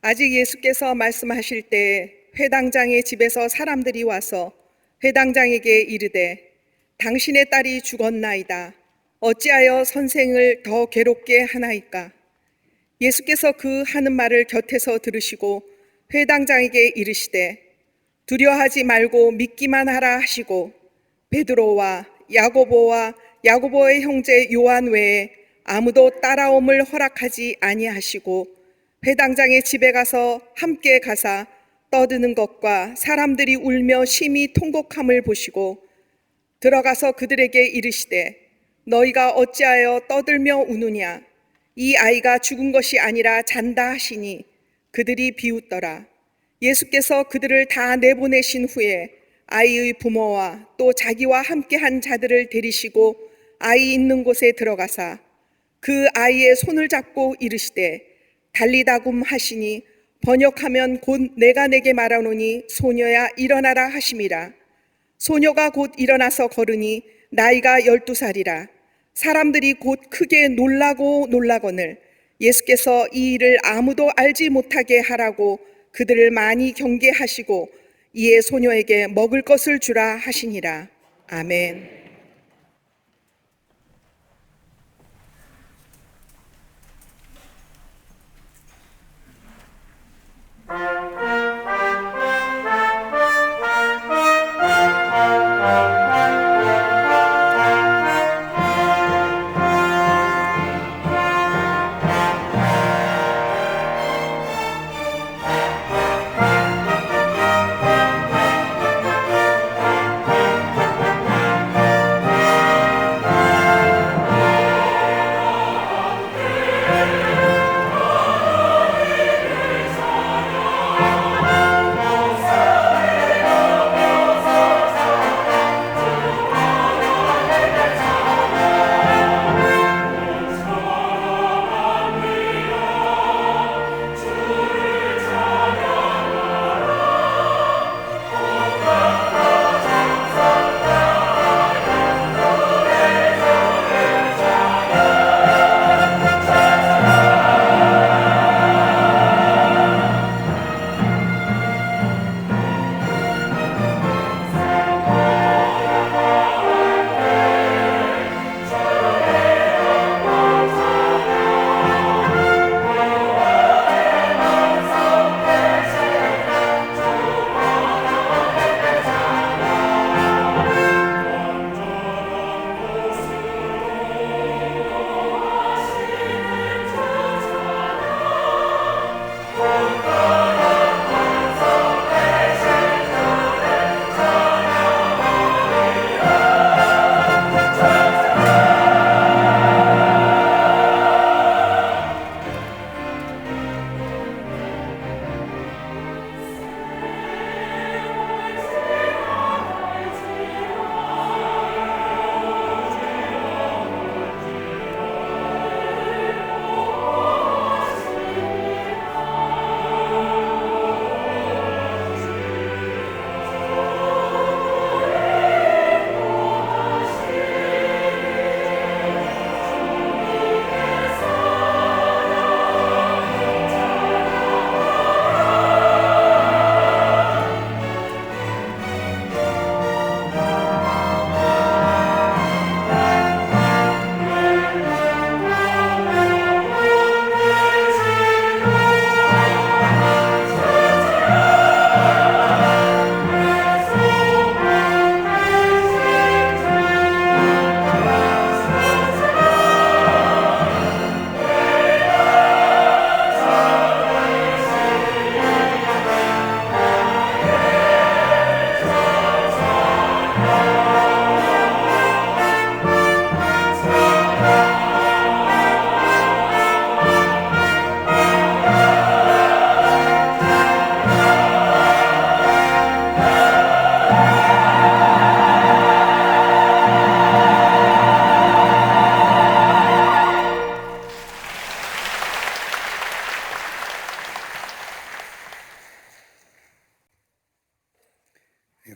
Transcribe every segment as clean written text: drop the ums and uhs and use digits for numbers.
아직 예수께서 말씀하실 때 회당장의 집에서 사람들이 와서 회당장에게 이르되 당신의 딸이 죽었나이다. 어찌하여 선생을 더 괴롭게 하나이까? 예수께서 그 하는 말을 곁에서 들으시고 회당장에게 이르시되 두려워하지 말고 믿기만 하라 하시고 베드로와 야고보와 야고보의 형제 요한 외에 아무도 따라옴을 허락하지 아니하시고 회당장의 집에 가서 함께 가사 떠드는 것과 사람들이 울며 심히 통곡함을 보시고 들어가서 그들에게 이르시되 너희가 어찌하여 떠들며 우느냐? 이 아이가 죽은 것이 아니라 잔다 하시니 그들이 비웃더라. 예수께서 그들을 다 내보내신 후에 아이의 부모와 또 자기와 함께한 자들을 데리시고 아이 있는 곳에 들어가사 그 아이의 손을 잡고 이르시되 달리다굼 하시니 번역하면 곧 내가 내게 말하노니 소녀야 일어나라 하심이라. 소녀가 곧 일어나서 걸으니 나이가 12살이라. 사람들이 곧 크게 놀라거늘 예수께서 이 일을 아무도 알지 못하게 하라고 그들을 많이 경계하시고 이에 소녀에게 먹을 것을 주라 하시니라. 아멘.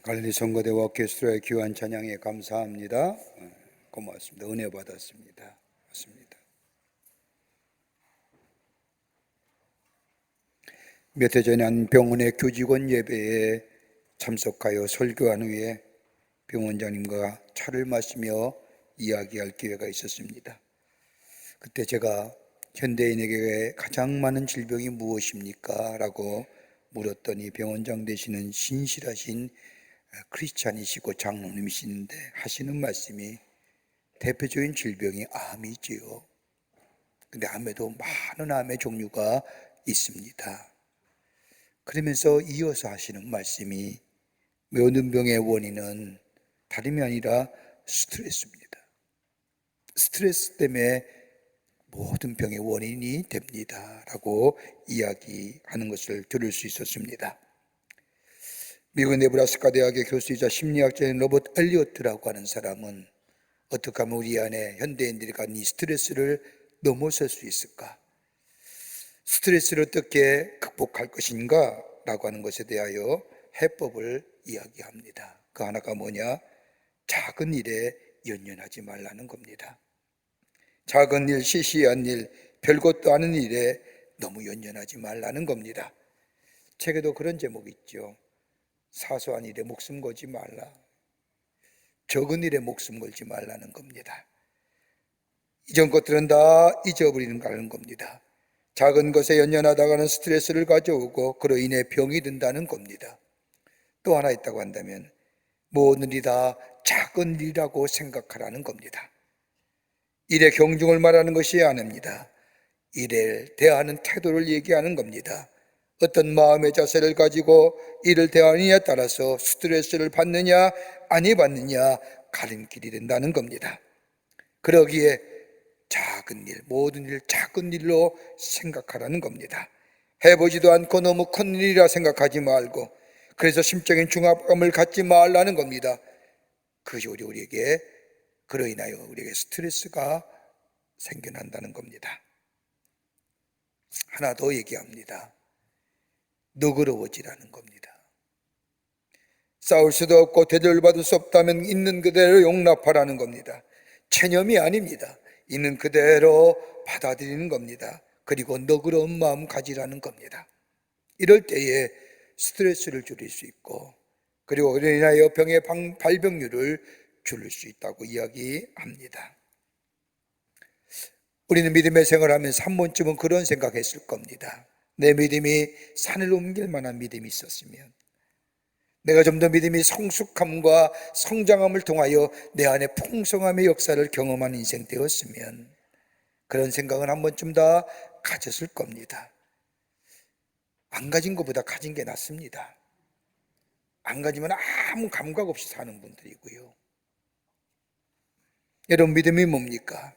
갈릴리 성거대와 오케스트라의 귀한 찬양에 감사합니다. 고맙습니다. 은혜 받았습니다. 맞습니다. 몇 해 전에 한 병원의 교직원 예배에 참석하여 설교한 후에 병원장님과 차를 마시며 이야기할 기회가 있었습니다. 그때 제가 현대인에게 가장 많은 질병이 무엇입니까? 라고 물었더니 병원장 되시는 신실하신 크리스찬이시고 장로님이신데 하시는 말씀이 대표적인 질병이 암이지요. 근데 암에도 많은 암의 종류가 있습니다. 그러면서 이어서 하시는 말씀이 모든 병의 원인은 다름이 아니라 스트레스입니다. 스트레스 때문에 모든 병의 원인이 됩니다. 라고 이야기하는 것을 들을 수 있었습니다. 미국 네브라스카 대학의 교수이자 심리학자인 로버트 엘리어트라고 하는 사람은 어떻게 하면 우리 안에 현대인들이 갖는 이 스트레스를 넘어설 수 있을까? 스트레스를 어떻게 극복할 것인가? 라고 하는 것에 대하여 해법을 이야기합니다. 그 하나가 뭐냐? 작은 일에 연연하지 말라는 겁니다. 작은 일, 시시한 일, 별것도 아닌 일에 너무 연연하지 말라는 겁니다. 책에도 그런 제목이 있죠. 사소한 일에 목숨 걸지 말라. 적은 일에 목숨 걸지 말라는 겁니다. 이전 것들은 다 잊어버리는 겁니다. 작은 것에 연연하다가는 스트레스를 가져오고 그로 인해 병이 든다는 겁니다. 또 하나 있다고 한다면 모든 일이 다 작은 일이라고 생각하라는 겁니다. 일의 경중을 말하는 것이 아닙니다. 일을 대하는 태도를 얘기하는 겁니다. 어떤 마음의 자세를 가지고 일을 대하느냐에 따라서 스트레스를 받느냐 아니 받느냐 가림길이 된다는 겁니다. 그러기에 작은 일, 모든 일 작은 일로 생각하라는 겁니다. 해보지도 않고 너무 큰 일이라 생각하지 말고 그래서 심적인 중압감을 갖지 말라는 겁니다. 그것이 우리에게 그로 인하여 우리에게 스트레스가 생겨난다는 겁니다. 하나 더 얘기합니다. 너그러워지라는 겁니다. 싸울 수도 없고 대접받을 수 없다면 있는 그대로 용납하라는 겁니다. 체념이 아닙니다. 있는 그대로 받아들이는 겁니다. 그리고 너그러운 마음 가지라는 겁니다. 이럴 때에 스트레스를 줄일 수 있고 그리고 그로 인하여 병의 발병률을 줄일 수 있다고 이야기합니다. 우리는 믿음의 생활을 하면서 한 번쯤은 그런 생각했을 겁니다. 내 믿음이 산을 옮길 만한 믿음이 있었으면, 내가 좀 더 믿음이 성숙함과 성장함을 통하여 내 안에 풍성함의 역사를 경험한 인생 되었으면, 그런 생각은 한 번쯤 다 가졌을 겁니다. 안 가진 것보다 가진 게 낫습니다. 안 가지면 아무 감각 없이 사는 분들이고요. 여러분, 믿음이 뭡니까?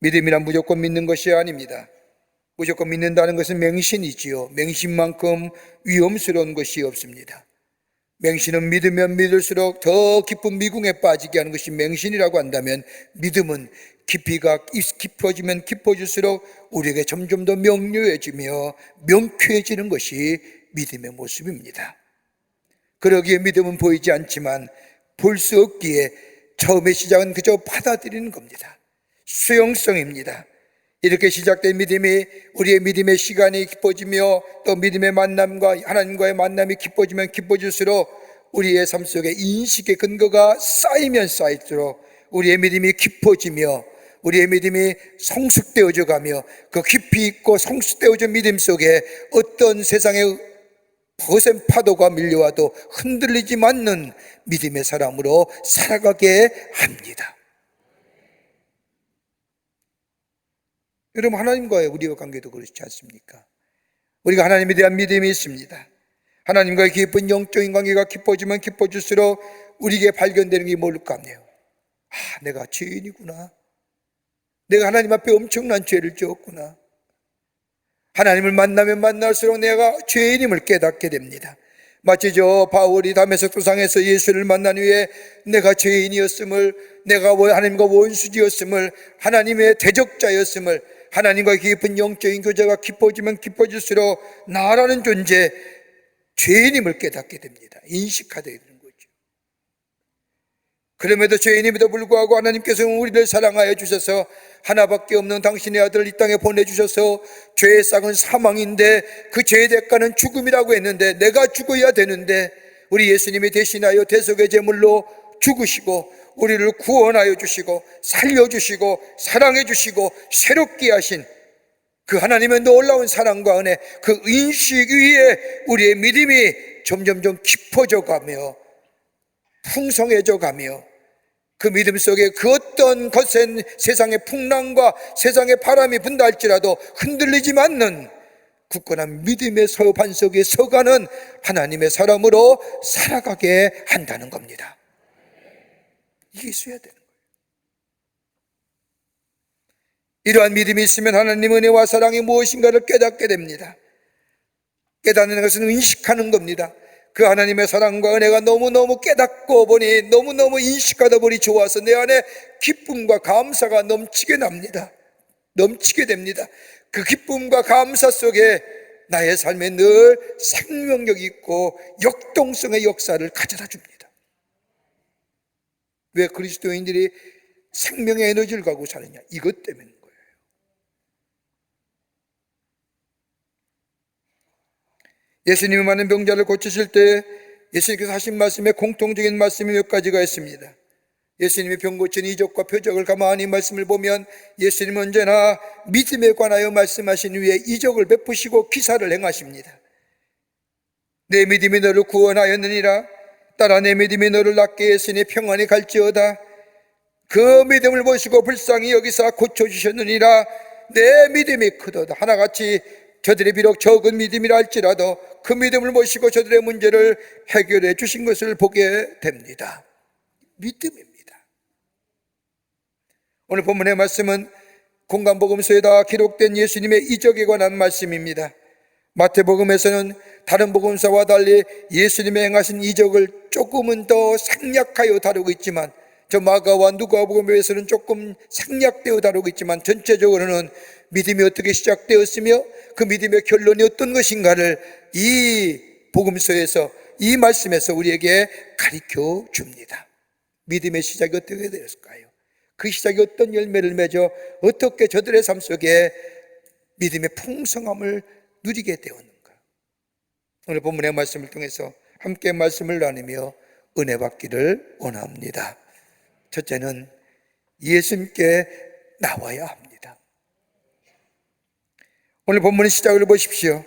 믿음이란 무조건 믿는 것이 아닙니다. 무조건 믿는다는 것은 맹신이지요. 맹신만큼 위험스러운 것이 없습니다. 맹신은 믿으면 믿을수록 더 깊은 미궁에 빠지게 하는 것이 맹신이라고 한다면, 믿음은 깊이가 깊어지면 깊어질수록 우리에게 점점 더 명료해지며 명쾌해지는 것이 믿음의 모습입니다. 그러기에 믿음은 보이지 않지만 볼 수 없기에 처음의 시작은 그저 받아들이는 겁니다. 수용성입니다. 이렇게 시작된 믿음이 우리의 믿음의 시간이 깊어지며 또 믿음의 만남과 하나님과의 만남이 깊어지면 깊어질수록 우리의 삶 속에 인식의 근거가 쌓이면 쌓일수록 우리의 믿음이 깊어지며 우리의 믿음이 성숙되어져 가며 그 깊이 있고 성숙되어진 믿음 속에 어떤 세상의 거센 파도가 밀려와도 흔들리지 않는 믿음의 사람으로 살아가게 합니다. 여러분, 하나님과의 우리의 관계도 그렇지 않습니까? 우리가 하나님에 대한 믿음이 있습니다. 하나님과의 깊은 영적인 관계가 깊어지면 깊어질수록 우리에게 발견되는 게 뭘까 하네요. 내가 죄인이구나. 내가 하나님 앞에 엄청난 죄를 지었구나. 하나님을 만나면 만날수록 내가 죄인임을 깨닫게 됩니다. 마치 저 바울이 다메섹 도상에서 예수를 만난 후에 내가 죄인이었음을, 내가 하나님과 원수지였음을, 하나님의 대적자였음을, 하나님과 깊은 영적인 교제가 깊어지면 깊어질수록 나라는 존재, 죄인임을 깨닫게 됩니다. 인식하게 되는 거죠. 그럼에도 죄인임에도 불구하고 하나님께서는 우리를 사랑하여 주셔서 하나밖에 없는 당신의 아들을 이 땅에 보내주셔서 죄의 싹은 사망인데 그 죄의 대가는 죽음이라고 했는데, 내가 죽어야 되는데 우리 예수님이 대신하여 대속의 제물로 죽으시고 우리를 구원하여 주시고 살려주시고 사랑해 주시고 새롭게 하신 그 하나님의 놀라운 사랑과 은혜, 그 인식 위에 우리의 믿음이 점점점 깊어져 가며 풍성해져 가며, 그 믿음 속에 그 어떤 거센 세상의 풍랑과 세상의 바람이 분다 할지라도 흔들리지 않는 굳건한 믿음의 반석에 서가는 하나님의 사람으로 살아가게 한다는 겁니다. 이게 있어야 되는 거예요. 이러한 믿음이 있으면 하나님의 은혜와 사랑이 무엇인가를 깨닫게 됩니다. 깨닫는 것은 인식하는 겁니다. 그 하나님의 사랑과 은혜가 너무너무 깨닫고 보니, 너무너무 인식하다 보니 좋아서 내 안에 기쁨과 감사가 넘치게 납니다. 넘치게 됩니다. 그 기쁨과 감사 속에 나의 삶에 늘 생명력이 있고 역동성의 역사를 가져다 줍니다. 왜 그리스도인들이 생명의 에너지를 갖고 사느냐? 이것 때문인 거예요. 예수님이 많은 병자를 고치실 때 예수님께서 하신 말씀에 공통적인 말씀이 몇 가지가 있습니다. 예수님이 병 고친 이적과 표적을 가만히 말씀을 보면 예수님은 언제나 믿음에 관하여 말씀하신 후에 이적을 베푸시고 기사를 행하십니다. 내 믿음이 너를 구원하였느니라. 따라 내 믿음이 너를 낫게 했으니 평안히 갈지어다. 그 믿음을 보시고 불쌍히 여기사 고쳐주셨느니라. 내 믿음이 크도다. 하나같이 저들이 비록 적은 믿음이라 할지라도 그 믿음을 모시고 저들의 문제를 해결해 주신 것을 보게 됩니다. 믿음입니다. 오늘 본문의 말씀은 공간복음서에 다 기록된 예수님의 이적에 관한 말씀입니다. 마태복음에서는 다른 복음서와 달리 예수님의 행하신 이적을 조금은 더 생략하여 다루고 있지만, 저 마가와 누가복음에서는 조금 생략되어 다루고 있지만, 전체적으로는 믿음이 어떻게 시작되었으며 그 믿음의 결론이 어떤 것인가를 이 복음서에서, 이 말씀에서 우리에게 가르쳐 줍니다. 믿음의 시작이 어떻게 되었을까요? 그 시작이 어떤 열매를 맺어 어떻게 저들의 삶 속에 믿음의 풍성함을 누리게 되었는가? 오늘 본문의 말씀을 통해서 함께 말씀을 나누며 은혜 받기를 원합니다. 첫째는 예수님께 나와야 합니다. 오늘 본문의 시작을 보십시오.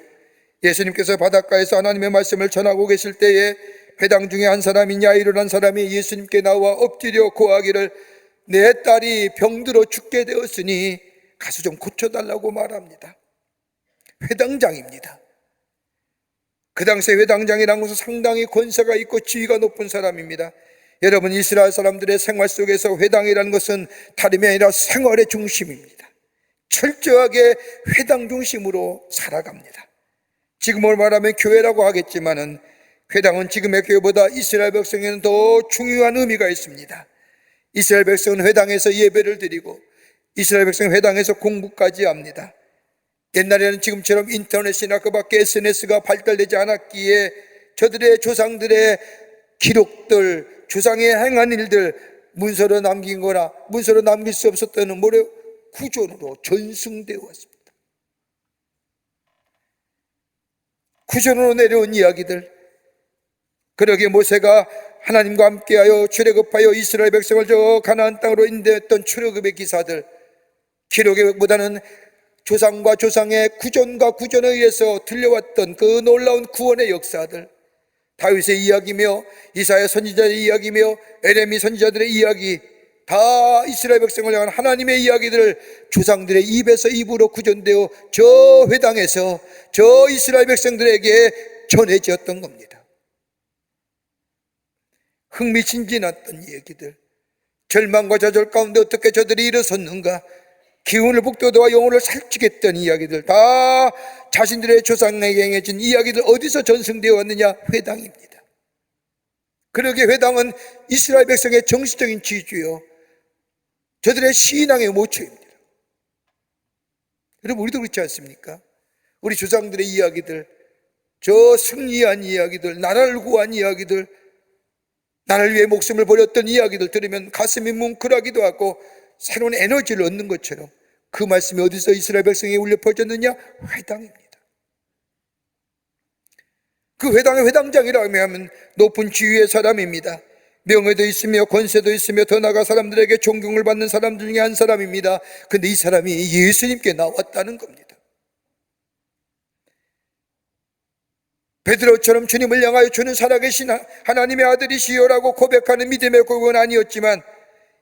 예수님께서 바닷가에서 하나님의 말씀을 전하고 계실 때에 회당 중에 한 사람인 야이로라는 사람이 예수님께 나와 엎드려 고하기를, 내 딸이 병들어 죽게 되었으니 가서 좀 고쳐달라고 말합니다. 회당장입니다. 그 당시에 회당장이라는 것은 상당히 권세가 있고 지위가 높은 사람입니다. 여러분, 이스라엘 사람들의 생활 속에서 회당이라는 것은 다름이 아니라 생활의 중심입니다. 철저하게 회당 중심으로 살아갑니다. 지금으로 말하면 교회라고 하겠지만은 회당은 지금의 교회보다 이스라엘 백성에는 더 중요한 의미가 있습니다. 이스라엘 백성은 회당에서 예배를 드리고 이스라엘 백성은 회당에서 공부까지 합니다. 옛날에는 지금처럼 인터넷이나 그 밖에 SNS가 발달되지 않았기에 저들의 조상들의 기록들, 조상의 행한 일들 문서로 남긴 거나 문서로 남길 수 없었다는 구전으로 전승되어 왔습니다. 구전으로 내려온 이야기들, 그러기에 모세가 하나님과 함께하여 출애굽하여 이스라엘 백성을 저 가나안 땅으로 인도했던 출애굽의 기사들, 기록보다는 조상과 조상의 구전과 구전에 의해서 들려왔던 그 놀라운 구원의 역사들, 다윗의 이야기며 이사야 선지자의 이야기며 에레미 선지자들의 이야기, 다 이스라엘 백성을 향한 하나님의 이야기들을 조상들의 입에서 입으로 구전되어 저 회당에서 저 이스라엘 백성들에게 전해졌던 겁니다. 흥미진진했던 얘기들, 절망과 좌절 가운데 어떻게 저들이 일어섰는가, 기운을 북돋아 영혼을 살찌겠던 이야기들, 다 자신들의 조상에게 행해진 이야기들 어디서 전승되어 왔느냐? 회당입니다. 그러기에 회당은 이스라엘 백성의 정신적인 지주요, 저들의 신앙의 모처입니다. 여러분, 우리도 그렇지 않습니까? 우리 조상들의 이야기들, 저 승리한 이야기들, 나라를 구한 이야기들, 나를 위해 목숨을 버렸던 이야기들 들으면 가슴이 뭉클하기도 하고 새로운 에너지를 얻는 것처럼, 그 말씀이 어디서 이스라엘 백성에 울려 퍼졌느냐? 회당입니다. 그 회당의 회당장이라고 하면 높은 지위의 사람입니다. 명예도 있으며 권세도 있으며 더 나아가 사람들에게 존경을 받는 사람 중에 한 사람입니다. 근데 이 사람이 예수님께 나왔다는 겁니다. 베드로처럼 주님을 향하여 주는 살아계신 하나님의 아들이시여라고 고백하는 믿음의 고백은 아니었지만,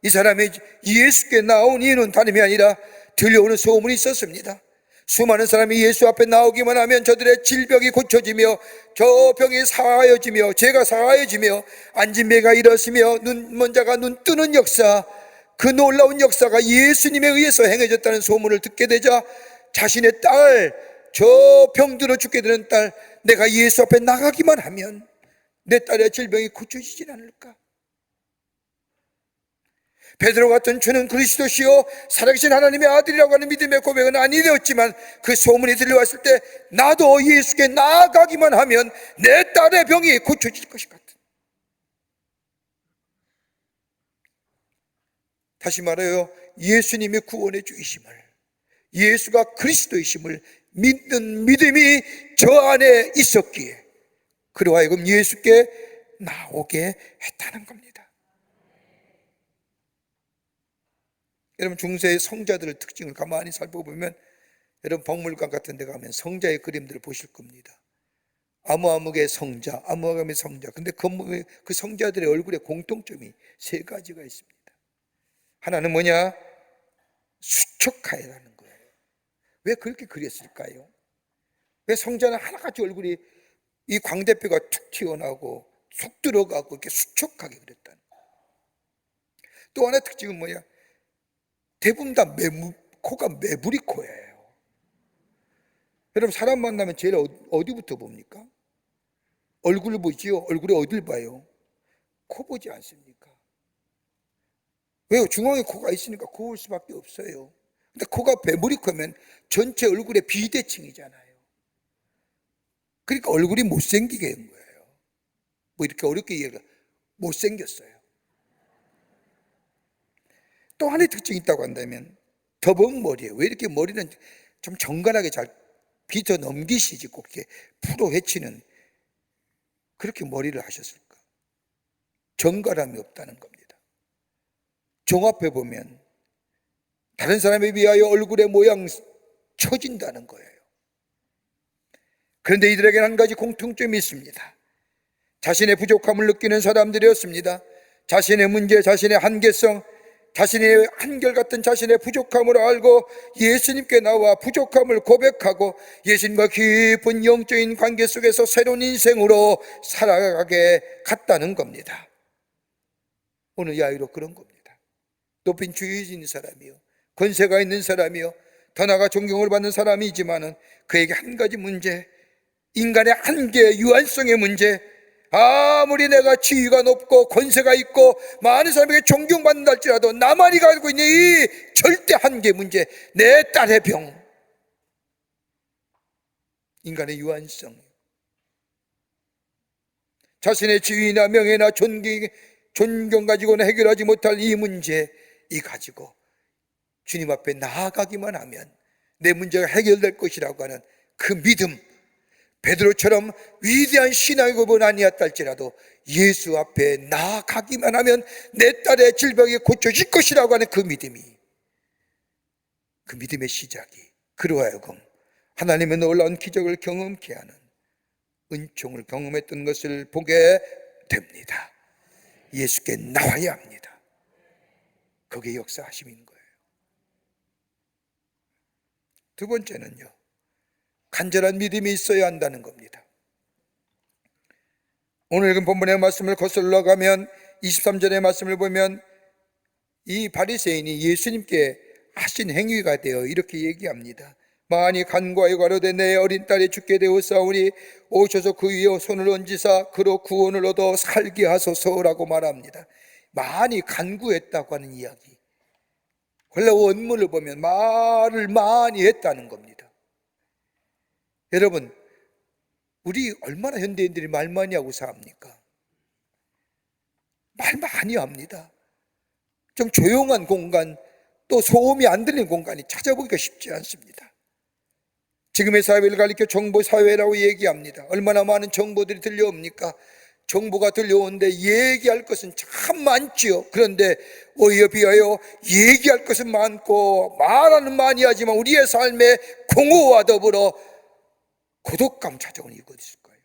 이 사람이 예수께 나온 이유는 다름이 아니라 들려오는 소문이 있었습니다. 수많은 사람이 예수 앞에 나오기만 하면 저들의 질병이 고쳐지며 저 병이 사하여지며 죄가 사하여지며 앉은 배가 일어서며 눈먼 자가 눈 뜨는 역사, 그 놀라운 역사가 예수님에 의해서 행해졌다는 소문을 듣게 되자 자신의 딸, 저 병들어 죽게 되는 딸, 내가 예수 앞에 나가기만 하면 내 딸의 질병이 고쳐지지 않을까? 베드로 같은 주는 그리스도시요 살아계신 하나님의 아들이라고 하는 믿음의 고백은 아니되었지만, 그 소문이 들려왔을 때 나도 예수께 나아가기만 하면 내 딸의 병이 고쳐질 것이 같은, 다시 말해요, 예수님의 구원의 주이심을, 예수가 그리스도이심을 믿는 믿음이 저 안에 있었기에 그로 하여금 예수께 나오게 했다는 겁니다. 여러분, 중세의 성자들의 특징을 가만히 살펴보면, 여러분 박물관 같은 데 가면 성자의 그림들을 보실 겁니다. 아무아무의 성자, 아무아무의 성자. 근데 그 성자들의 얼굴에 공통점이 세 가지가 있습니다. 하나는 뭐냐? 수척하여라는 거예요. 왜 그렇게 그렸을까요? 왜 성자는 하나같이 얼굴이 이 광대뼈가 툭 튀어나오고 속 들어가고 이렇게 수척하게 그렸다는 거예요. 또 하나의 특징은 뭐냐? 대부분 다 코가 매부리 코예요. 여러분, 사람 만나면 제일 어디부터 봅니까? 얼굴을 보지요. 얼굴에 어딜 봐요? 코 보지 않습니까? 왜요? 중앙에 코가 있으니까 코 볼 수밖에 없어요. 근데 코가 매부리 코면 전체 얼굴의 비대칭이잖아요. 그러니까 얼굴이 못생기게 된 거예요. 뭐 이렇게 어렵게 얘기하면 못생겼어요. 또 하나의 특징이 있다고 한다면 더벅 머리예요. 왜 이렇게 머리는 좀 정갈하게 잘 빗어 넘기시지 꼭 이렇게 풀어 헤치는, 그렇게 머리를 하셨을까? 정갈함이 없다는 겁니다. 종합해 보면 다른 사람에 비하여 얼굴의 모양 처진다는 거예요. 그런데 이들에게는 한 가지 공통점이 있습니다. 자신의 부족함을 느끼는 사람들이었습니다. 자신의 문제, 자신의 한계성, 자신의 한결같은 자신의 부족함을 알고 예수님께 나와 부족함을 고백하고 예수님과 깊은 영적인 관계 속에서 새로운 인생으로 살아가게 갔다는 겁니다. 오늘 야이로 그런 겁니다. 높은 주의에 있는 사람이요, 권세가 있는 사람이요, 더 나아가 존경을 받는 사람이지만은 그에게 한 가지 문제, 인간의 한계, 유한성의 문제, 아무리 내가 지위가 높고 권세가 있고 많은 사람에게 존경받는다 할지라도 나만이 가지고 있는 이 절대 한계 문제, 내 딸의 병, 인간의 유한성, 자신의 지위나 명예나 존경 가지고는 해결하지 못할 이 문제, 이 가지고 주님 앞에 나아가기만 하면 내 문제가 해결될 것이라고 하는 그 믿음, 베드로처럼 위대한 신앙의 고백은 아니었다 할지라도 예수 앞에 나아가기만 하면 내 딸의 질병이 고쳐질 것이라고 하는 그 믿음이, 그 믿음의 시작이 그로 하여금 하나님의 놀라운 기적을 경험케 하는 은총을 경험했던 것을 보게 됩니다. 예수께 나와야 합니다. 그게 역사하심인 거예요. 두 번째는요, 간절한 믿음이 있어야 한다는 겁니다. 오늘 읽은 본문의 말씀을 거슬러 가면 23절의 말씀을 보면 이 바리새인이 예수님께 하신 행위가 되어 이렇게 얘기합니다. 많이 간구하여 가로되 내 어린 딸이 죽게 되었사오니 오셔서 그 위에 손을 얹으사 그로 구원을 얻어 살게 하소서라고 말합니다. 많이 간구했다고 하는 이야기, 원래 원문을 보면 말을 많이 했다는 겁니다. 여러분, 우리 얼마나 현대인들이 말 많이 하고 삽니까? 말 많이 합니다. 좀 조용한 공간, 또 소음이 안 들리는 공간이 찾아보기가 쉽지 않습니다. 지금의 사회를 가리켜 정보사회라고 얘기합니다. 얼마나 많은 정보들이 들려옵니까? 정보가 들려오는데 얘기할 것은 참 많지요. 그런데 오히려 비하여 얘기할 것은 많고 말하는 많이 하지만 우리의 삶에 공허와 더불어 고독감 찾아오는 이유가 있을까요?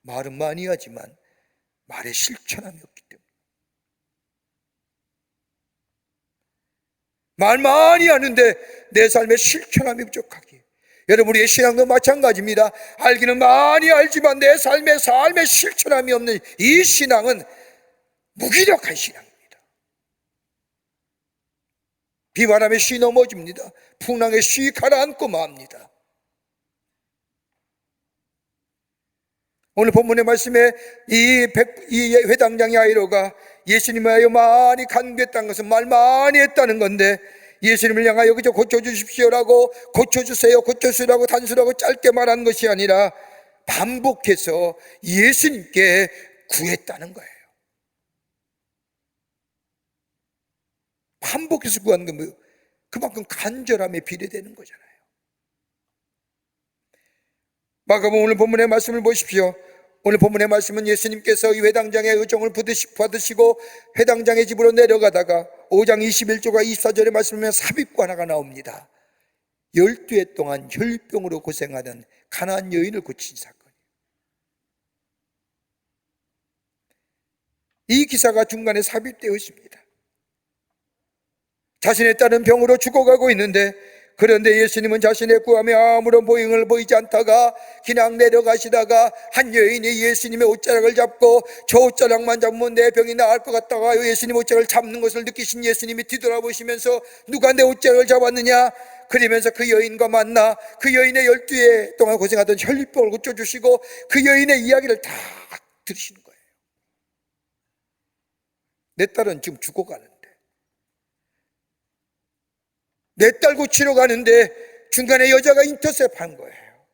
말은 많이 하지만 말에 실천함이 없기 때문에. 말 많이 하는데 내 삶에 실천함이 부족하기에. 여러분, 우리의 신앙도 마찬가지입니다. 알기는 많이 알지만 내 삶에 실천함이 없는 이 신앙은 무기력한 신앙입니다. 비바람에 쉬 넘어집니다. 풍랑에 쉬 가라앉고 맙니다. 오늘 본문의 말씀에 이 회당장 야이로가 예수님을 위하여 많이 간구했다는 것은 말 많이 했다는 건데, 예수님을 향하여 그저 고쳐주십시오라고, 고쳐주세요, 고쳐주라고 단순하고 짧게 말한 것이 아니라 반복해서 예수님께 구했다는 거예요. 반복해서 구한 건 뭐예요? 그만큼 간절함에 비례되는 거잖아요. 마가복음 오늘 본문의 말씀을 보십시오. 오늘 본문의 말씀은 예수님께서 이 회당장의 의정을 받으시고 회당장의 집으로 내려가다가 5장 21절과 24절의 말씀에 삽입과 하나가 나옵니다. 12해 동안 혈병으로 고생하는 가나안 여인을 고친 사건이에요. 이 기사가 중간에 삽입되어 있습니다. 자신의 딸은 병으로 죽어가고 있는데, 그런데 예수님은 자신의 구함에 아무런 보행을 보이지 않다가 그냥 내려가시다가 한 여인이 예수님의 옷자락을 잡고 저 옷자락만 잡으면 내 병이 나을 것 같다가 예수님 옷자락을 잡는 것을 느끼신 예수님이 뒤돌아보시면서 누가 내 옷자락을 잡았느냐? 그러면서 그 여인과 만나 그 여인의 12해 동안 고생하던 혈류병을 고쳐주시고 그 여인의 이야기를 다 들으시는 거예요. 내 딸은 지금 죽어가는데, 내 딸 고치러 가는데 중간에 여자가 인터셉 한 거예요.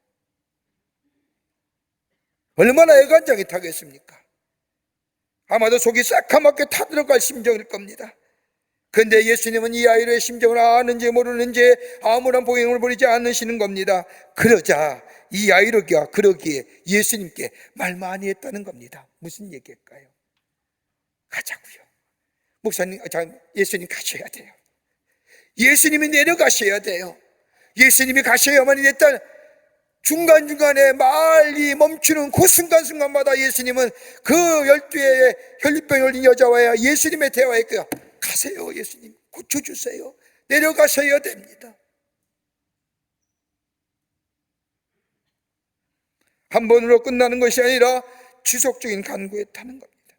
얼마나 애간장이 타겠습니까? 아마도 속이 새카맣게 타들어갈 심정일 겁니다. 그런데 예수님은 이 아이의 심정을 아는지 모르는지 아무런 보행을 보이지 않으시는 겁니다. 그러자 이 아이로가 그러기에 예수님께 말 많이 했다는 겁니다. 무슨 얘기일까요? 가자고요. 목사님, 예수님 가셔야 돼요. 예수님이 내려가셔야 돼요. 예수님이 가셔야만이 내 딸, 중간중간에 말이 멈추는 그 순간순간마다 예수님은 그 12회의 혈류병 걸린 여자와 예수님의 대화했고요. 가세요, 예수님. 고쳐주세요. 내려가셔야 됩니다. 한 번으로 끝나는 것이 아니라 지속적인 간구에 타는 겁니다.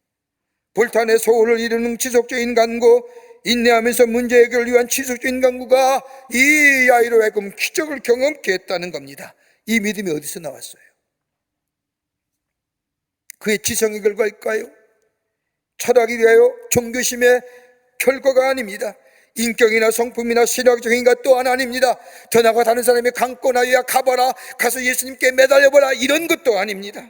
불탄의 소원을 이루는 지속적인 간구, 인내하면서 문제 해결을 위한 지속적인 간구가 이 아이로 하여금 기적을 경험케 했다는 겁니다. 이 믿음이 어디서 나왔어요? 그의 지성의 결과일까요? 철학이 되어 종교심의 결과가 아닙니다. 인격이나 성품이나 신학적인 것 또한 아닙니다. 더 나아가 다른 사람이 강권하여야 가봐라, 가서 예수님께 매달려봐라, 이런 것도 아닙니다.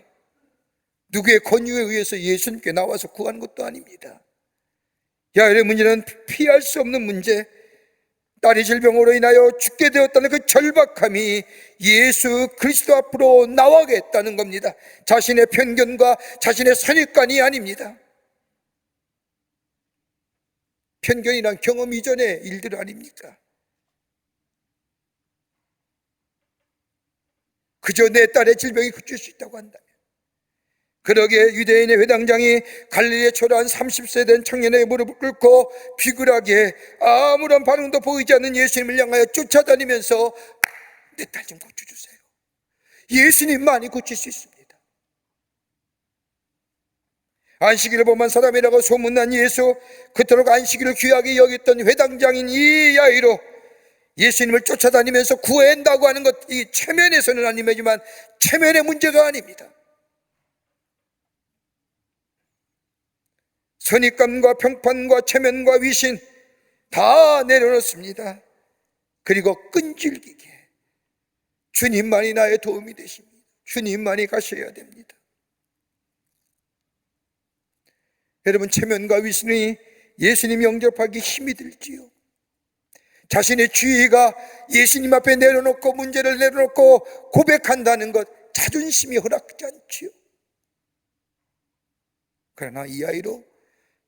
누구의 권유에 의해서 예수님께 나와서 구하는 것도 아닙니다. 야일의 문제는 피할 수 없는 문제, 딸이 질병으로 인하여 죽게 되었다는 그 절박함이 예수 그리스도 앞으로 나와게 했다는 겁니다. 자신의 편견과 자신의 선입관이 아닙니다. 편견이란 경험 이전의 일들 아닙니까? 그저 내 딸의 질병이 그칠 수 있다고 한다면, 그러기에 유대인의 회당장이 갈릴리에 초라한 30세 된 청년의 무릎을 꿇고 비굴하게 아무런 반응도 보이지 않는 예수님을 향하여 쫓아다니면서 내 딸 좀 고쳐주세요. 예수님만이 고칠 수 있습니다. 안식일을 범한 사람이라고 소문난 예수, 그토록 안식일을 귀하게 여겼던 회당장인 이 야이로 예수님을 쫓아다니면서 구한다고 하는 것, 이 체면에서는 아니지만 체면의 문제가 아닙니다. 선입관과 평판과 체면과 위신 다 내려놓습니다. 그리고 끈질기게 주님만이 나의 도움이 되십니다. 주님만이 가셔야 됩니다. 여러분, 체면과 위신이 예수님 영접하기 힘이 들지요. 자신의 주의가 예수님 앞에 내려놓고 문제를 내려놓고 고백한다는 것, 자존심이 허락하지 않지요. 그러나 이 아이로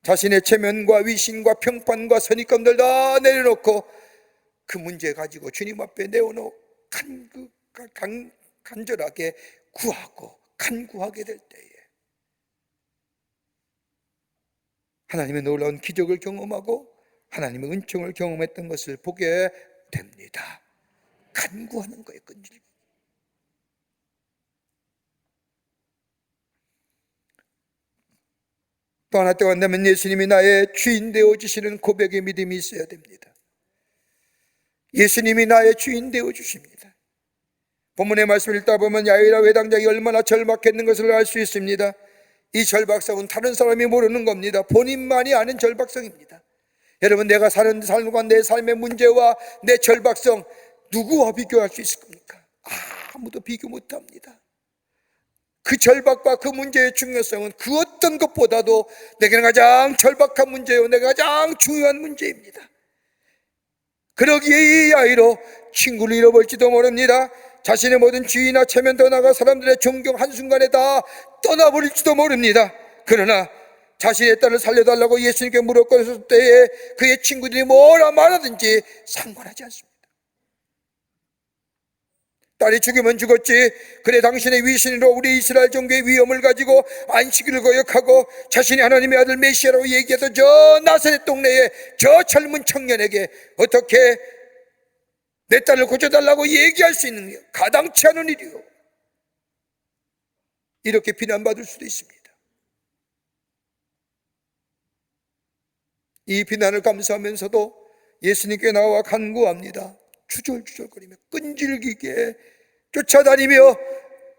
자신의 체면과 위신과 평판과 선입견들 다 내려놓고 그 문제 가지고 주님 앞에 내어놓고 간절하게 구하고 간구하게 될 때에 하나님의 놀라운 기적을 경험하고 하나님의 은총을 경험했던 것을 보게 됩니다. 간구하는 거예요, 끈질기. 또 하나 때가 된다면 예수님이 나의 주인 되어주시는 고백의 믿음이 있어야 됩니다. 예수님이 나의 주인 되어주십니다. 본문의 말씀을 읽다 보면 야이라 회당장이 얼마나 절박했는 것을 알 수 있습니다. 이 절박성은 다른 사람이 모르는 겁니다. 본인만이 아는 절박성입니다. 여러분, 내가 사는 삶과 내 삶의 문제와 내 절박성 누구와 비교할 수 있을 겁니까? 아무도 비교 못합니다. 그 절박과 그 문제의 중요성은 그 어떤 것보다도 내게는 가장 절박한 문제요, 내가 가장 중요한 문제입니다. 그러기에 이 아이로 친구를 잃어버릴지도 모릅니다. 자신의 모든 주의나 체면 더 나아가 사람들의 존경 한순간에 다 떠나버릴지도 모릅니다. 그러나 자신의 딸을 살려달라고 예수님께 물었을 때에 그의 친구들이 뭐라 말하든지 상관하지 않습니다. 딸이 죽으면 죽었지, 그래 당신의 위신으로 우리 이스라엘 종교의 위엄을 가지고 안식일을 거역하고 자신이 하나님의 아들 메시아라고 얘기해서 저 나사렛 동네에 저 젊은 청년에게 어떻게 내 딸을 고쳐달라고 얘기할 수 있는 게 가당치 않은 일이요, 이렇게 비난받을 수도 있습니다. 이 비난을 감수하면서도 예수님께 나와 간구합니다. 주절주절거리며 끈질기게 쫓아다니며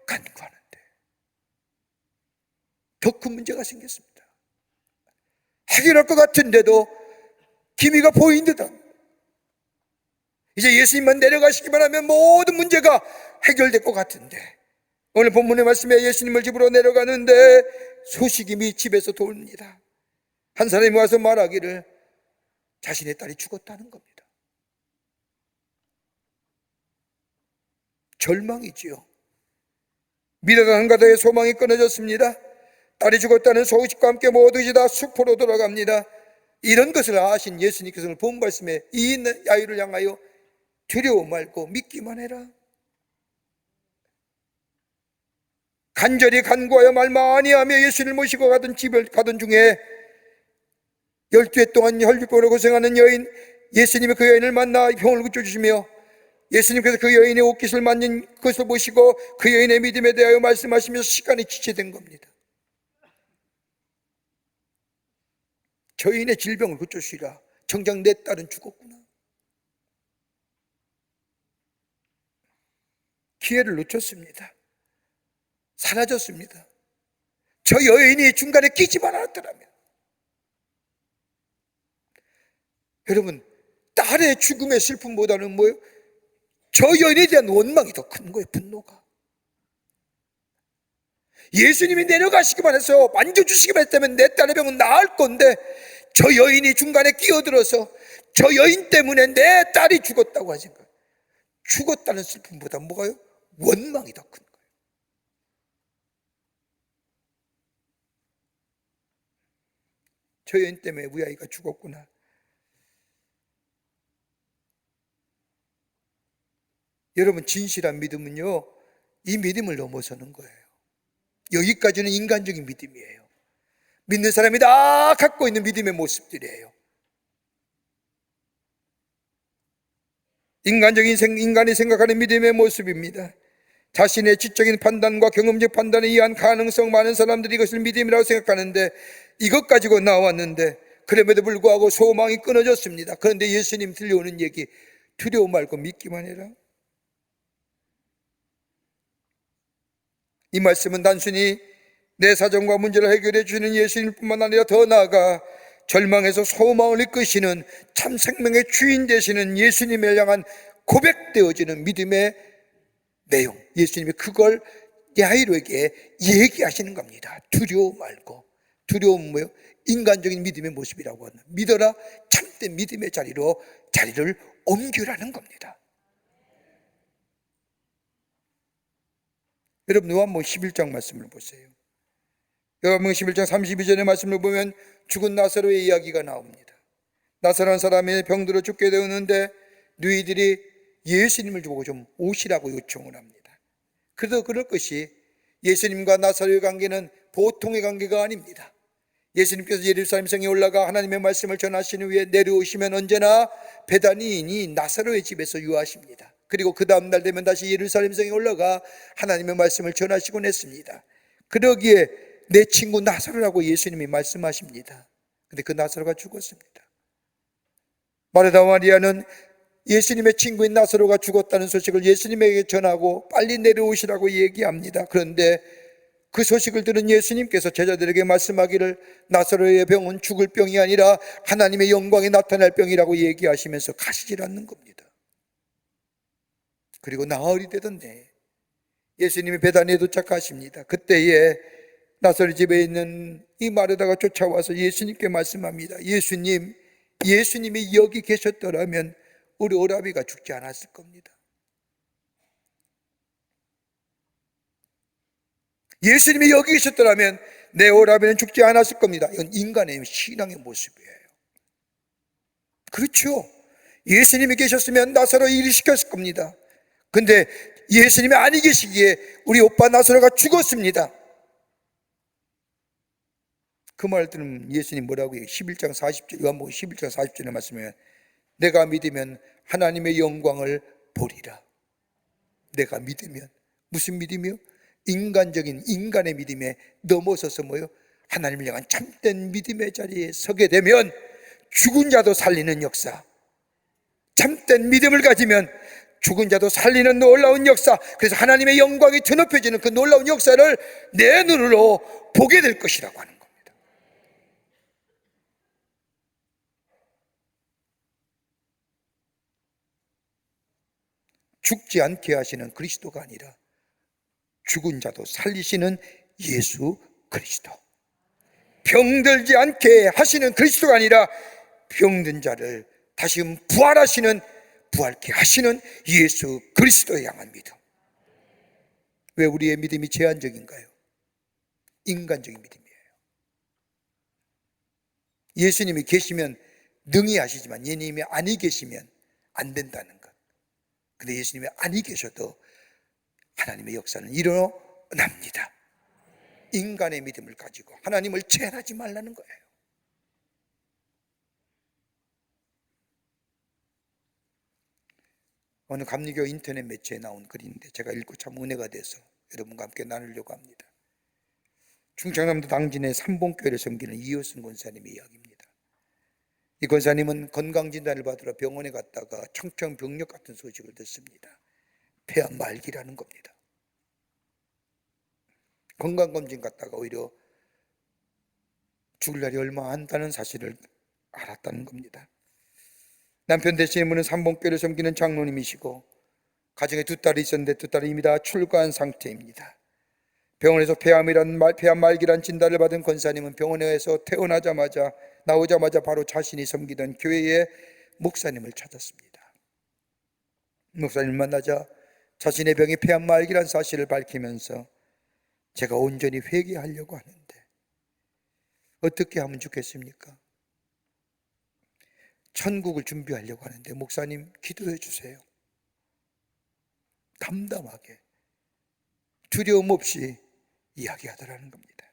간구하는데 더 큰 문제가 생겼습니다. 해결할 것 같은데도 기미가 보인 듯한, 이제 예수님만 내려가시기만 하면 모든 문제가 해결될 것 같은데, 오늘 본문의 말씀에 예수님을 집으로 내려가는데 소식이 미 집에서 돌립니다. 한 사람이 와서 말하기를 자신의 딸이 죽었다는 겁니다. 절망이지요. 미래가 한가닥의 소망이 끊어졌습니다. 딸이 죽었다는 소식과 함께 모두 다 숲으로 돌아갑니다. 이런 것을 아신 예수님께서는 본 말씀에 이 아이를 향하여 두려워 말고 믿기만 해라, 간절히 간구하여 말 많이 하며 예수를 모시고 가던 집을 가던 중에 12해 동안 혈육병으로 고생하는 여인, 예수님이 그 여인을 만나 병을 고쳐주시며 예수님께서 그 여인의 옷깃을 만진 것을 보시고 그 여인의 믿음에 대하여 말씀하시면서 시간이 지체된 겁니다. 저 여인의 질병을 고쳐주시라, 정작 내 딸은 죽었구나. 기회를 놓쳤습니다. 사라졌습니다. 저 여인이 중간에 끼지만 않았더라면, 여러분, 딸의 죽음의 슬픔보다는 뭐예요? 저 여인에 대한 원망이 더 큰 거예요. 분노가. 예수님이 내려가시기만 해서 만져주시기만 했다면 내 딸의 병은 나을 건데 저 여인이 중간에 끼어들어서 저 여인 때문에 내 딸이 죽었다고 하신 거예요. 죽었다는 슬픔보다 뭐가요? 원망이 더 큰 거예요. 저 여인 때문에 우리 아이가 죽었구나. 여러분, 진실한 믿음은요, 이 믿음을 넘어서는 거예요. 여기까지는 인간적인 믿음이에요. 믿는 사람이 다 갖고 있는 믿음의 모습들이에요. 인간이 생각하는 믿음의 모습입니다. 자신의 지적인 판단과 경험적 판단에 의한 가능성 많은 사람들이 이것을 믿음이라고 생각하는데 이것 가지고 나왔는데 그럼에도 불구하고 소망이 끊어졌습니다. 그런데 예수님 들려오는 얘기, 두려워 말고 믿기만 해라. 이 말씀은 단순히 내 사정과 문제를 해결해 주시는 예수님뿐만 아니라 더 나아가 절망에서 소망을 이끄시는 참 생명의 주인 되시는 예수님을 향한 고백되어지는 믿음의 내용, 예수님이 그걸 야이로에게 얘기하시는 겁니다. 두려워 말고 두려움은 뭐예요? 인간적인 믿음의 모습이라고 하는, 믿어라 참된 믿음의 자리를 옮기라는 겁니다. 여러분 요한복음 11장 말씀을 보세요. 요한복음 11장 32절의 말씀을 보면 죽은 나사로의 이야기가 나옵니다. 나사로는 사람이 병들어 죽게 되었는데 너희들이 예수님을 보고 좀 오시라고 요청을 합니다. 그래도 그럴 것이 예수님과 나사로의 관계는 보통의 관계가 아닙니다. 예수님께서 예루살렘 성에 올라가 하나님의 말씀을 전하신 후에 내려오시면 언제나 베다니인이 나사로의 집에서 유하십니다. 그리고 그 다음날 되면 다시 예루살렘 성에 올라가 하나님의 말씀을 전하시곤 했습니다. 그러기에 내 친구 나사로라고 예수님이 말씀하십니다. 근데 그 나사로가 죽었습니다. 마르다 마리아는 예수님의 친구인 나사로가 죽었다는 소식을 예수님에게 전하고 빨리 내려오시라고 얘기합니다. 그런데 그 소식을 들은 예수님께서 제자들에게 말씀하기를 나사로의 병은 죽을 병이 아니라 하나님의 영광이 나타날 병이라고 얘기하시면서 가시질 않는 겁니다. 그리고 나흘이 되던데 예수님이 베다니에 도착하십니다. 그때에 나사로 집에 있는 이 마르다가 쫓아와서 예수님께 말씀합니다. 예수님이 여기 계셨더라면 우리 오라비가 죽지 않았을 겁니다. 예수님이 여기 계셨더라면 내 오라비는 죽지 않았을 겁니다. 이건 인간의 신앙의 모습이에요. 그렇죠. 예수님이 계셨으면 나사로 일을 시켰을 겁니다. 근데 예수님이 아니 계시기에 우리 오빠 나사로가 죽었습니다. 그 말 들으면 예수님 뭐라고 해요? 11장 40절, 요한복음 11장 40절의 말씀에 내가 믿으면 하나님의 영광을 보리라. 내가 믿으면, 무슨 믿음이요? 인간의 믿음에 넘어서서 뭐요? 하나님을 향한 참된 믿음의 자리에 서게 되면 죽은 자도 살리는 역사, 참된 믿음을 가지면 죽은 자도 살리는 놀라운 역사, 그래서 하나님의 영광이 드높여지는 그 놀라운 역사를 내 눈으로 보게 될 것이라고 하는 겁니다. 죽지 않게 하시는 그리스도가 아니라 죽은 자도 살리시는 예수 그리스도, 병들지 않게 하시는 그리스도가 아니라 병든 자를 다시 부활케 하시는 예수 그리스도에 향한 믿음. 왜 우리의 믿음이 제한적인가요? 인간적인 믿음이에요. 예수님이 계시면 능히 하시지만 예수님이 아니 계시면 안 된다는 것. 근데 예수님이 아니 계셔도 하나님의 역사는 일어납니다. 인간의 믿음을 가지고 하나님을 제한하지 말라는 거예요. 어느 감리교 인터넷 매체에 나온 글인데 제가 읽고 참 은혜가 돼서 여러분과 함께 나누려고 합니다. 충청남도 당진의 삼봉교회를 섬기는 이효승 권사님의 이야기입니다. 이 권사님은 건강진단을 받으러 병원에 갔다가 청천벽력 같은 소식을 듣습니다. 폐암 말기라는 겁니다. 건강검진 갔다가 오히려 죽을 날이 얼마 안 다는 사실을 알았다는 겁니다. 남편 대신에 무는 삼봉교회를 섬기는 장로님이시고 가정에 두 딸이 있었는데 두 딸이 이미 다 출가한 상태입니다. 병원에서 폐암 말기란 진단을 받은 권사님은 병원에서 나오자마자 바로 자신이 섬기던 교회의 목사님을 찾았습니다. 목사님을 만나자 자신의 병이 폐암 말기란 사실을 밝히면서 제가 온전히 회개하려고 하는데 어떻게 하면 좋겠습니까? 천국을 준비하려고 하는데 목사님 기도해 주세요. 담담하게 두려움 없이 이야기하더라는 겁니다.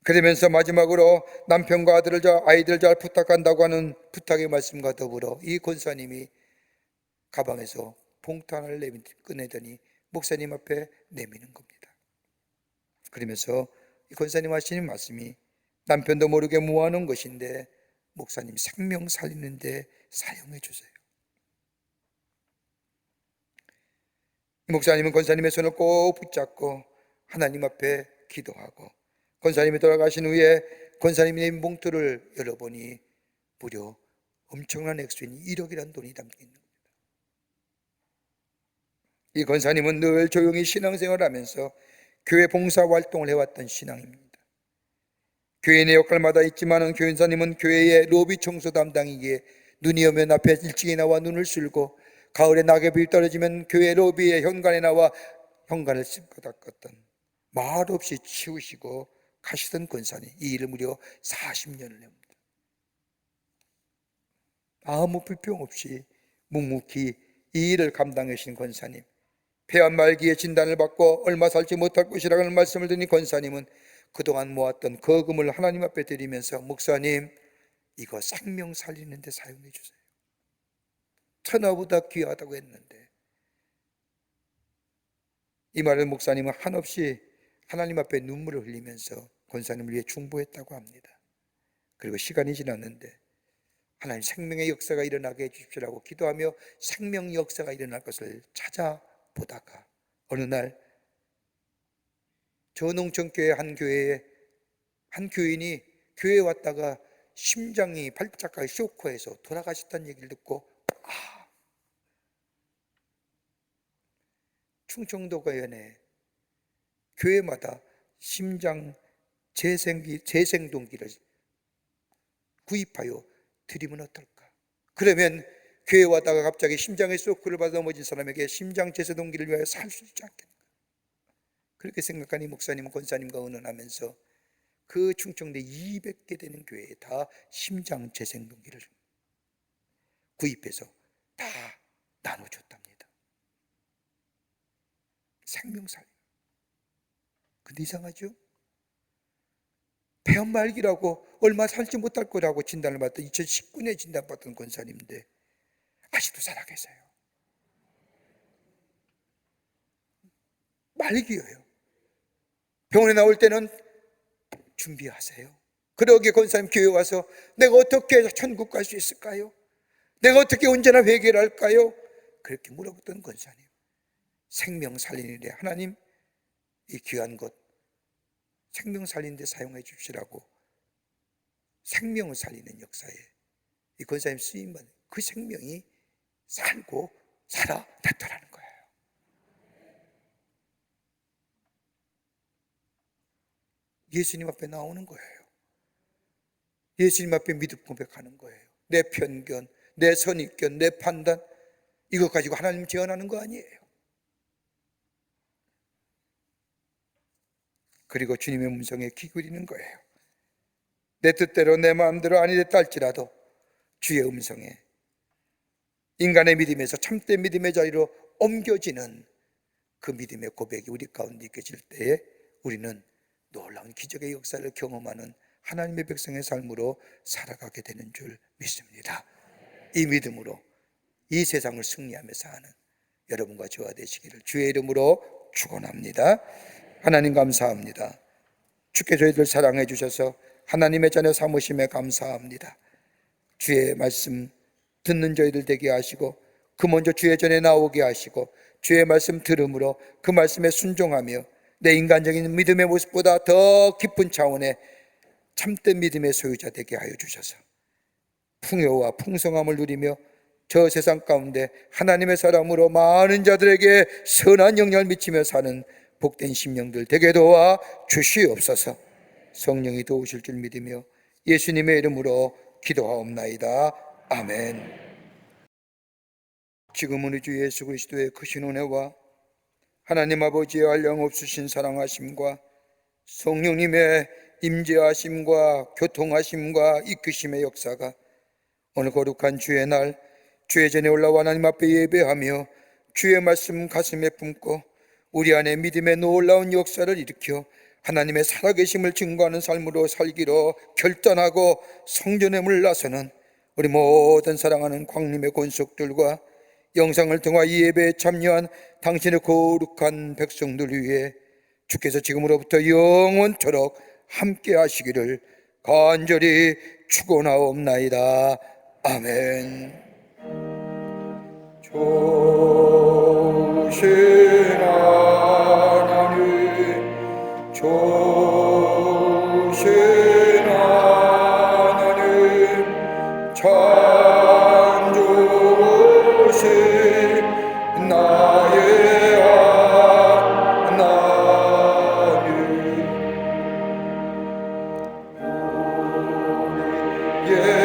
그러면서 마지막으로 남편과 아이들 잘 부탁한다고 하는 부탁의 말씀과 더불어 이 권사님이 가방에서 봉투를 꺼내더니 목사님 앞에 내미는 겁니다. 그러면서 이 권사님 하시는 말씀이 남편도 모르게 모아놓은 것인데 목사님 생명 살리는데 사용해 주세요. 목사님은 권사님의 손을 꼭 붙잡고 하나님 앞에 기도하고 권사님이 돌아가신 후에 권사님이 내민 봉투를 열어보니 무려 엄청난 액수인 1억이라는 돈이 담겨 있는 겁니다. 이 권사님은 늘 조용히 신앙생활을 하면서 교회 봉사 활동을 해왔던 신앙입니다. 교인의 역할마다 있지만은 교인사님은 교회의 로비 청소 담당이기에 눈이 오면 앞에 일찍이 나와 눈을 쓸고, 가을에 낙엽이 떨어지면 교회 로비의 현관에 나와 현관을 씹고 닦았던, 말없이 치우시고 가시던 권사님, 이 일을 무려 40년을 합니다. 아무 불평 없이 묵묵히 이 일을 감당하신 권사님, 폐암 말기에 진단을 받고 얼마 살지 못할 것이라는 말씀을 드린 권사님은 그동안 모았던 거금을 하나님 앞에 드리면서, 목사님, 이거 생명 살리는 데 사용해 주세요. 천하보다 귀하다고 했는데. 이 말을 목사님은 한없이 하나님 앞에 눈물을 흘리면서 권사님을 위해 중보했다고 합니다. 그리고 시간이 지났는데 하나님 생명의 역사가 일어나게 해주십시오라고 기도하며 생명 역사가 일어날 것을 찾아보다가 어느 날 저 농촌교회 한 교회에 한 교인이 교회에 왔다가 심장이 발작과 쇼크해서 돌아가셨다는 얘기를 듣고, 충청도가연에 교회마다 심장 재생동기를 구입하여 드리면 어떨까? 그러면 교회 왔다가 갑자기 심장의 쇼크를 받아 넘어진 사람에게 심장 재생동기를 위하여 살 수 있지 않겠는가? 그렇게 생각하니 목사님, 권사님과 의논하면서 그 충청도 200개 되는 교회에 다 심장 재생동기를 구입해서 다 나눠줬답니다. 생명살. 근데 이상하죠? 폐암 말기라고 얼마 살지 못할 거라고 진단을 받던 2019년에 진단받던 권사님인데 아직도 살아계세요. 말기예요. 병원에 나올 때는 준비하세요. 그러기에 권사님 교회 와서 내가 어떻게 천국 갈 수 있을까요? 내가 어떻게 언제나 회개를 할까요? 그렇게 물어봤던 권사님, 생명 살리는 일에 하나님 이 귀한 것 생명 살리는 데 사용해 주시라고 생명을 살리는 역사에 이 권사님 쓰임받은 그 생명이 살고 살아났더라는 거예요. 예수님 앞에 나오는 거예요. 예수님 앞에 믿음 고백하는 거예요. 내 편견, 내 선입견, 내 판단, 이것 가지고 하나님 제언하는 거 아니에요. 그리고 주님의 음성에 귀 기울이는 거예요. 내 뜻대로 내 마음대로 아니 됐다 할지라도 주의 음성에 인간의 믿음에서 참된 믿음의 자리로 옮겨지는 그 믿음의 고백이 우리 가운데 있게 될 때에 우리는 놀라운 기적의 역사를 경험하는 하나님의 백성의 삶으로 살아가게 되는 줄 믿습니다. 이 믿음으로 이 세상을 승리하며 사는 여러분과 저와 되시기를 주의 이름으로 축원합니다. 하나님 감사합니다. 주께 저희들 사랑해 주셔서 하나님의 자녀 삼으심에 감사합니다. 주의 말씀 듣는 저희들 되게 하시고 그 먼저 주의 전에 나오게 하시고 주의 말씀 들음으로 그 말씀에 순종하며 내 인간적인 믿음의 모습보다 더 깊은 차원의 참된 믿음의 소유자 되게 하여 주셔서 풍요와 풍성함을 누리며 저 세상 가운데 하나님의 사람으로 많은 자들에게 선한 영향을 미치며 사는 복된 심령들 되게 도와 주시옵소서. 성령이 도우실 줄 믿으며 예수님의 이름으로 기도하옵나이다. 아멘. 지금은 우리 주 예수 그리스도의 크신 은혜와 하나님 아버지의 한량없으신 사랑하심과 성령님의 임재하심과 교통하심과 이끄심의 역사가 오늘 거룩한 주의 날 주의 전에 올라와 하나님 앞에 예배하며 주의 말씀 가슴에 품고 우리 안에 믿음의 놀라운 역사를 일으켜 하나님의 살아계심을 증거하는 삶으로 살기로 결단하고 성전에 물러서는 우리 모든 사랑하는 광림의 권속들과 영상을 통해 이 예배에 참여한 당신의 거룩한 백성들 위해 주께서 지금으로부터 영원토록 함께 하시기를 간절히 축원하옵나이다. 아멘. 좋으신 하나님, 좋으신 하나님, 참 좋으신 나의 하나님, 주께